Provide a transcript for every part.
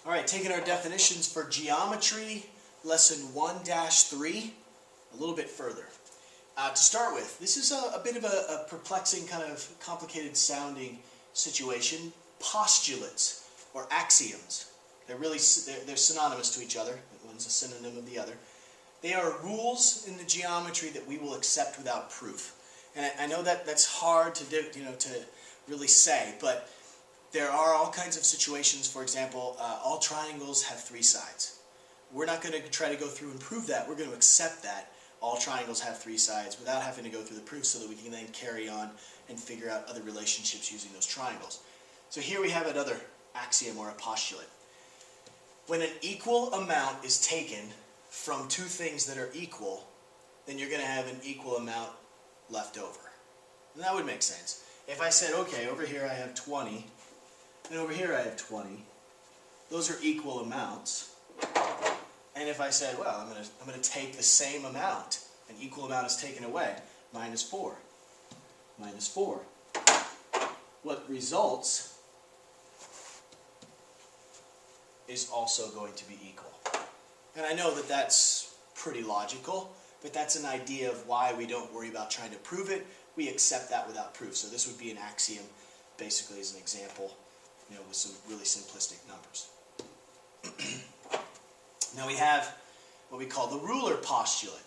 All right, taking our definitions for geometry, lesson 1-3, a little bit further. To start with, this is a bit of a perplexing, kind of complicated sounding situation. Postulates, or axioms. They're synonymous to each other. One's a synonym of the other. They are rules in the geometry that we will accept without proof. And I know that that's hard to do, to really say, but there are all kinds of situations. For example, all triangles have 3 sides. We're not going to try to go through and prove that. We're going to accept that all triangles have 3 sides without having to go through the proof, so that we can then carry on and figure out other relationships using those triangles. So here we have another axiom or a postulate. When an equal amount is taken from 2 things that are equal, then you're going to have an equal amount left over. And that would make sense. If I said, okay, over here I have 20, and over here I have 20, those are equal amounts. And if I said, well, I'm going to take the same amount, an equal amount is taken away, minus 4, minus 4. What results is also going to be equal. And I know that that's pretty logical, but that's an idea of why we don't worry about trying to prove it. We accept that without proof. So this would be an axiom, basically, as an example, with some really simplistic numbers. Now we have what we call the ruler postulate.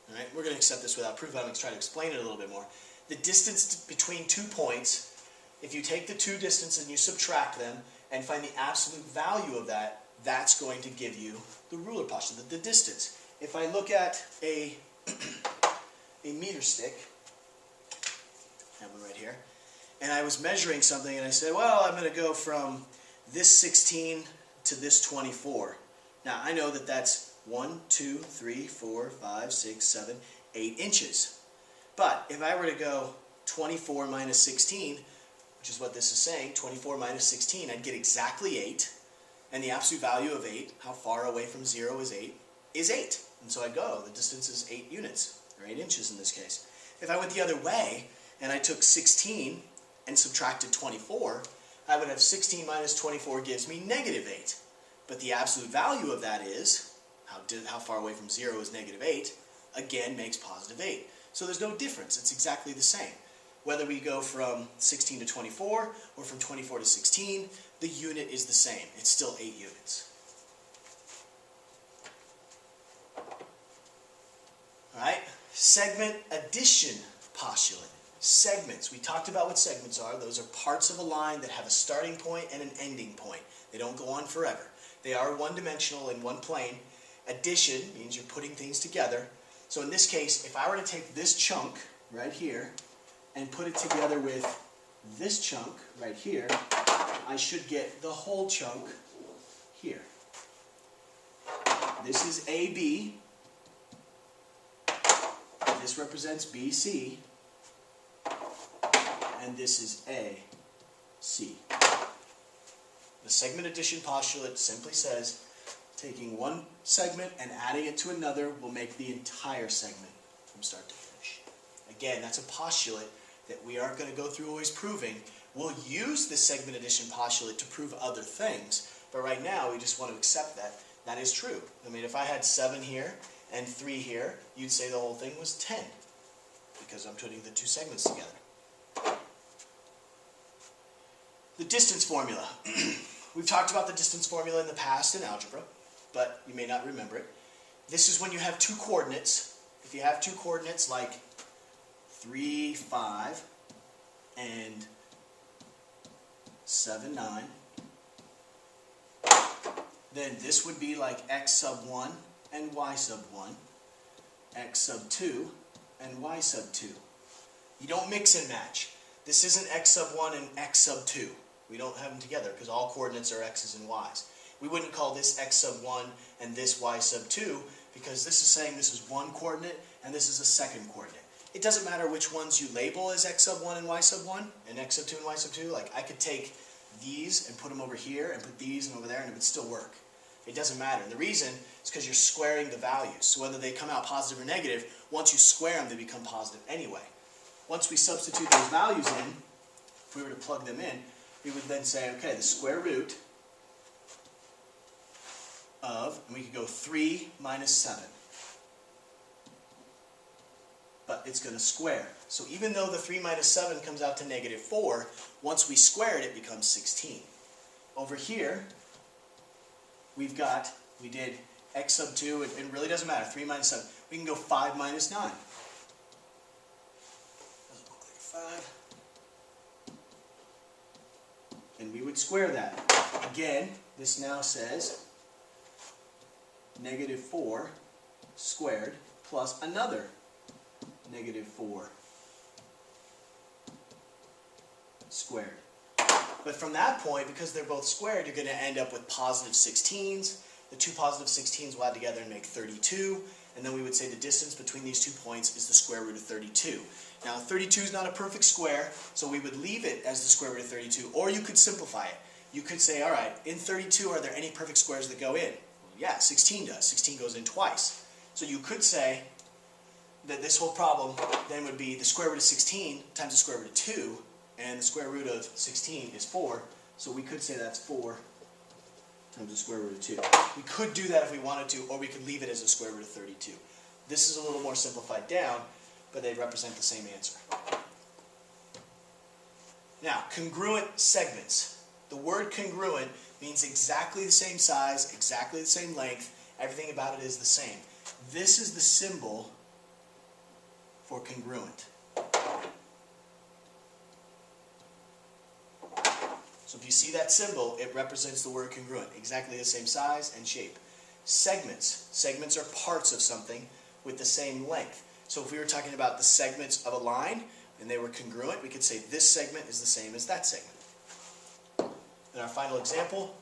All right? We're going to accept this without proof. I'm going to try to explain it a little bit more. The distance between 2 points, if you take the 2 distances and you subtract them and find the absolute value of that, that's going to give you the ruler postulate, the distance. If I look at a meter stick, I have one right here, and I was measuring something and I said, well, I'm going to go from this 16 to this 24. Now, I know that that's 1, 2, 3, 4, 5, 6, 7, 8 inches. But if I were to go 24 minus 16, which is what this is saying, 24 minus 16, I'd get exactly 8. And the absolute value of 8, how far away from 0 is 8, is 8. And so I'd go, the distance is 8 units, or 8 inches in this case. If I went the other way, and I took 16 and subtracted 24, I would have 16 minus 24 gives me negative 8. But the absolute value of that is, how far away from 0 is negative 8, again makes positive 8. So there's no difference, it's exactly the same. Whether we go from 16 to 24, or from 24 to 16, the unit is the same. It's still 8 units. Alright, segment addition postulate. Segments. We talked about what segments are. Those are parts of a line that have a starting point and an ending point. They don't go on forever. They are one-dimensional in one plane. Addition means you're putting things together. So in this case, if I were to take this chunk right here and put it together with this chunk right here, I should get the whole chunk here. This is AB. This represents BC. And this is AC. The segment addition postulate simply says taking one segment and adding it to another will make the entire segment from start to finish. Again, that's a postulate that we aren't going to go through always proving. We'll use the segment addition postulate to prove other things, but right now we just want to accept that that is true. I mean, if I had 7 here and 3 here, you'd say the whole thing was 10, because I'm putting the 2 segments together. The distance formula. We've talked about the distance formula in the past in algebra, but you may not remember it. This is when you have 2 coordinates. If you have 2 coordinates like 3, 5, and 7, 9, then this would be like x sub 1 and y sub 1, x sub 2 and y sub 2. You don't mix and match. This isn't x sub 1 and x sub 2. We don't have them together because all coordinates are x's and y's. We wouldn't call this x sub 1 and this y sub 2 because this is saying this is one coordinate and this is a second coordinate. It doesn't matter which ones you label as x sub 1 and y sub 1 and x sub 2 and y sub 2. Like, I could take these and put them over here and put these and over there and it would still work. It doesn't matter. And the reason is because you're squaring the values. So whether they come out positive or negative, once you square them, they become positive anyway. Once we substitute those values in, if we were to plug them in, we would then say, okay, the square root of, and we could go 3 minus 7. But it's going to square. So even though the 3 minus 7 comes out to negative 4, once we square it, it becomes 16. Over here, we did x sub 2, it really doesn't matter, 3 minus 7. We can go 5 minus 9. Doesn't look like 5. And we would square that. Again, this now says negative 4 squared plus another negative 4 squared. But from that point, because they're both squared, you're going to end up with positive 16s. The two positive 16s will add together and make 32. And then we would say the distance between these 2 points is the square root of 32. Now, 32 is not a perfect square, so we would leave it as the square root of 32. Or you could simplify it. You could say, all right, in 32, are there any perfect squares that go in? Well, yeah, 16 does. 16 goes in twice. So you could say that this whole problem then would be the square root of 16 times the square root of 2, and the square root of 16 is 4, so we could say that's 4 times the square root of 2. We could do that if we wanted to, or we could leave it as a square root of 32. This is a little more simplified down, but they represent the same answer. Now, congruent segments. The word congruent means exactly the same size, exactly the same length, everything about it is the same. This is the symbol for congruent. So if you see that symbol, it represents the word congruent, exactly the same size and shape. Segments. Segments are parts of something with the same length. So if we were talking about the segments of a line and they were congruent, we could say this segment is the same as that segment. And our final example,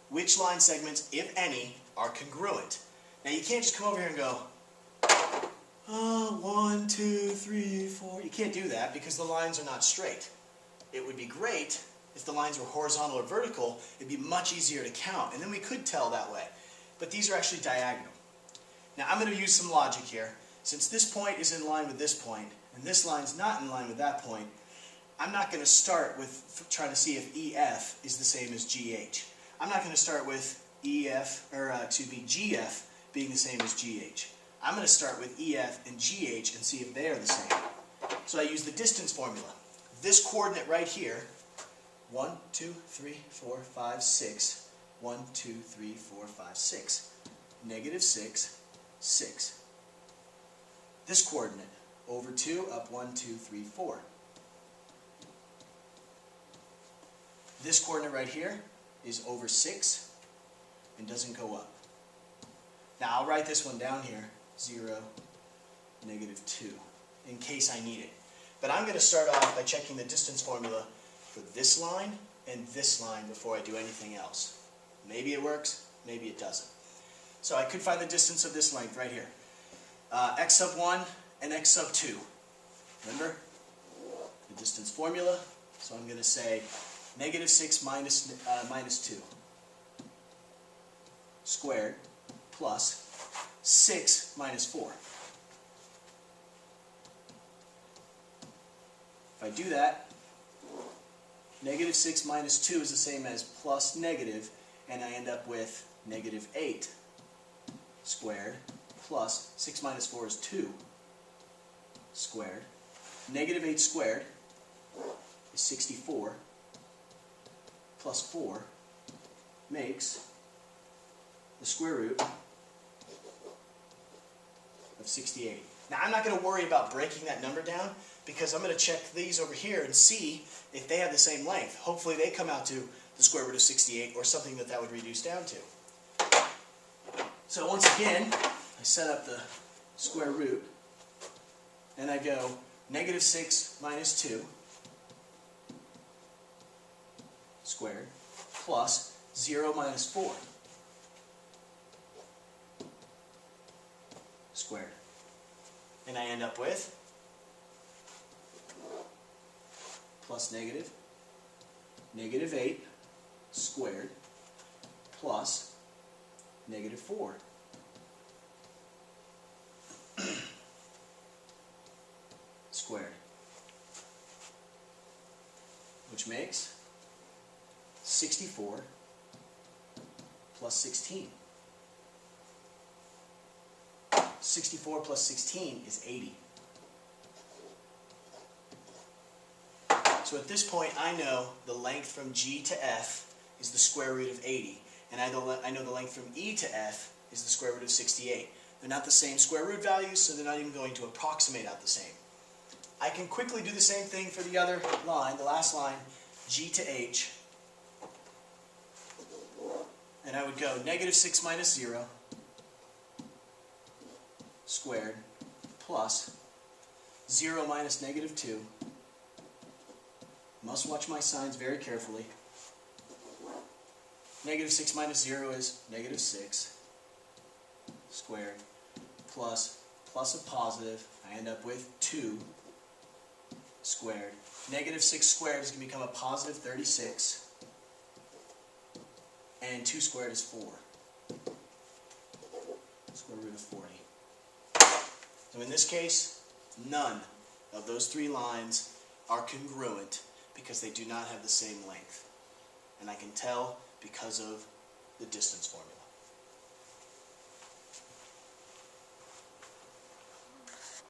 which line segments, if any, are congruent? Now you can't just come over here and go, oh, 1, 2, 3, 4. You can't do that because the lines are not straight. It would be great if the lines were horizontal or vertical. It'd be much easier to count, and then we could tell that way. But these are actually diagonal. Now I'm going to use some logic here. Since this point is in line with this point, and this line's not in line with that point, I'm not going to start with trying to see if EF is the same as GH. I'm not going to start with GF being the same as GH. I'm going to start with EF and GH and see if they are the same. So I use the distance formula. This coordinate right here, 1, 2, 3, 4, 5, 6, 1, 2, 3, 4, 5, 6, negative 6, 6. This coordinate, over 2, up 1, 2, 3, 4. This coordinate right here is over 6 and doesn't go up. Now I'll write this one down here, 0, negative 2, in case I need it. But I'm going to start off by checking the distance formula for this line and this line before I do anything else. Maybe it works, maybe it doesn't. So I could find the distance of this length right here. X sub 1 and x sub 2. Remember the distance formula? So I'm going to say negative 6 minus 2 squared plus 6 minus 4. If I do that, negative 6 minus 2 is the same as plus negative, and I end up with negative 8 squared plus 6 minus 4 is 2 squared. Negative 8 squared is 64 plus 4 makes the square root of 68. Now I'm not going to worry about breaking that number down because I'm going to check these over here and see if they have the same length. Hopefully they come out to the square root of 68 or something that would reduce down to. So once again, I set up the square root and I go negative 6 minus 2 squared plus 0 minus 4 squared. And I end up with plus negative 8 squared plus negative 4 squared, which makes 64 plus 16. 64 plus 16 is 80. So at this point, I know the length from G to F is the square root of 80. And I know the length from E to F is the square root of 68. They're not the same square root values, so they're not even going to approximate out the same. I can quickly do the same thing for the other line, the last line, G to H. And I would go negative 6 minus 0 squared plus 0 minus negative 2. Must watch my signs very carefully. Negative 6 minus 0 is negative 6 squared plus a positive. I end up with 2 squared. Negative 6 squared is going to become a positive 36. And 2 squared is 4. Square root of 40. So in this case, none of those three lines are congruent because they do not have the same length. And I can tell because of the distance formula.